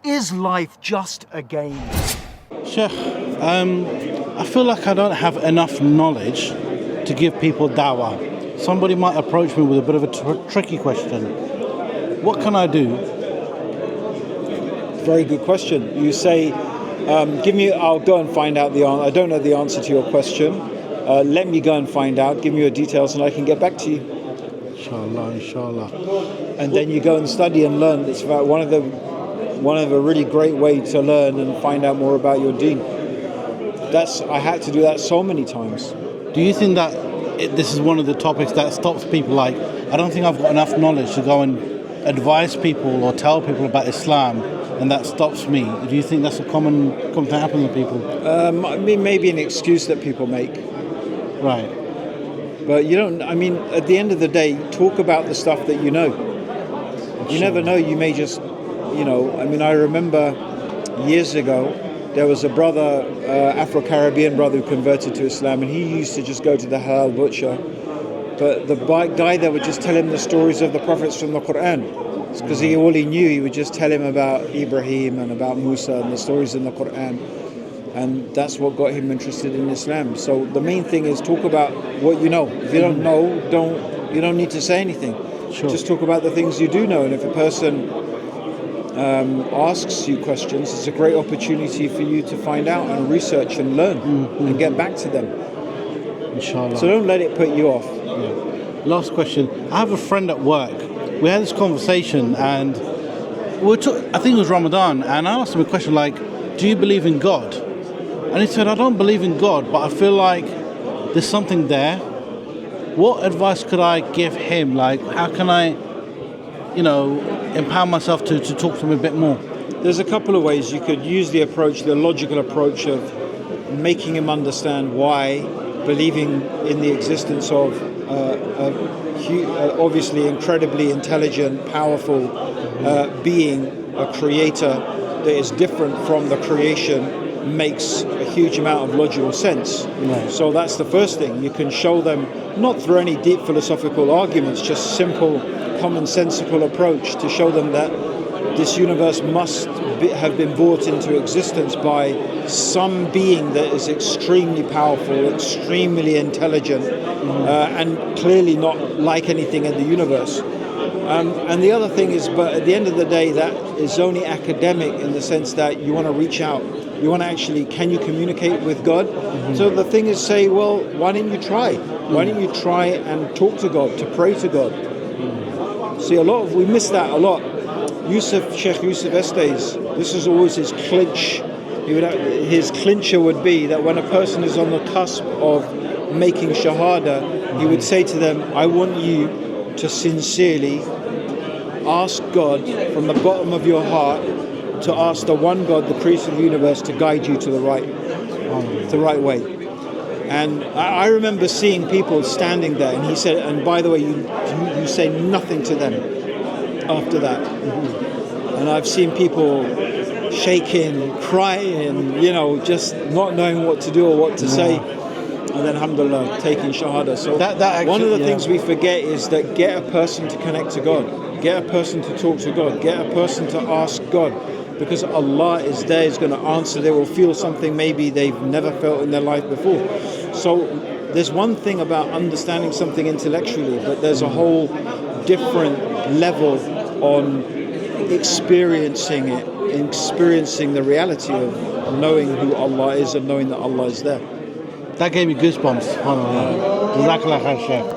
Is life just a game? Sheikh, I feel like I don't have enough knowledge to give people dawah. Somebody might approach me with a bit of a tricky question. What can I do? Very good question. You say, I'll go and find out the answer. I don't know the answer to your question. Let me go and find out, give me your details, and I can get back to you. Inshallah. And then you go and study and learn. It's about one of a really great way to learn and find out more about your deen. I had to do that so many times. Do you think that this is one of the topics that stops people? Like, I don't think I've got enough knowledge to go and advise people or tell people about Islam, and that stops me. Do you think that's a common thing to happen to people? Maybe an excuse that people make. Right. But at the end of the day, talk about the stuff that you know. You never know, you may just, I remember years ago, there was a brother, Afro-Caribbean brother who converted to Islam, and he used to just go to the halal butcher. But the guy there would just tell him the stories of the prophets from the Quran. Because all he knew, he would just tell him about Ibrahim and about Musa and the stories in the Quran. And that's what got him interested in Islam. So the main thing is talk about what you know. If you don't know, you don't need to say anything. Sure. Just talk about the things you do know. And if a person asks you questions, it's a great opportunity for you to find out and research and learn and get back to them. Inshallah. So don't let it put you off. Yeah. Last question. I have a friend at work. We had this conversation, and I think it was Ramadan, and I asked him a question like, do you believe in God? And he said, I don't believe in God, but I feel like there's something there. What advice could I give him? Like, how can I, empower myself to talk to him a bit more? There's a couple of ways. You could use the logical approach of making him understand why believing in the existence of obviously incredibly intelligent, powerful being, a creator that is different from the creation, makes a huge amount of logical sense. Right. So that's the first thing. You can show them, not through any deep philosophical arguments, just simple, commonsensical approach to show them that this universe must have been brought into existence by some being that is extremely powerful, extremely intelligent, and clearly not like anything in the universe. And the other thing is, but at the end of the day, that is only academic in the sense that you want to reach out. You want to actually, can you communicate with God? Mm-hmm. So the thing is, say, well, why don't you try? Why don't you try and talk to God, to pray to God? See, we miss that a lot. Sheikh Yusuf Estes, this is always his clinch. His clincher would be that when a person is on the cusp of making shahada, he would say to them, I want you to sincerely ask God from the bottom of your heart, to ask the one God, the creator of the universe, to guide you to the right way. And I remember seeing people standing there, and he said, and by the way, you say nothing to them after that. And I've seen people shaking, crying, just not knowing what to do or what to say. And then, alhamdulillah, taking shahada. So one of the things we forget is that get a person to connect to God, get a person to talk to God, get a person to ask God, because Allah is there, is going to answer. They will feel something maybe they've never felt in their life before. So there's one thing about understanding something intellectually, but there's a whole different level on experiencing the reality of knowing who Allah is and knowing that Allah is there. That gave me goosebumps. Jazakallah khair, Sheikh.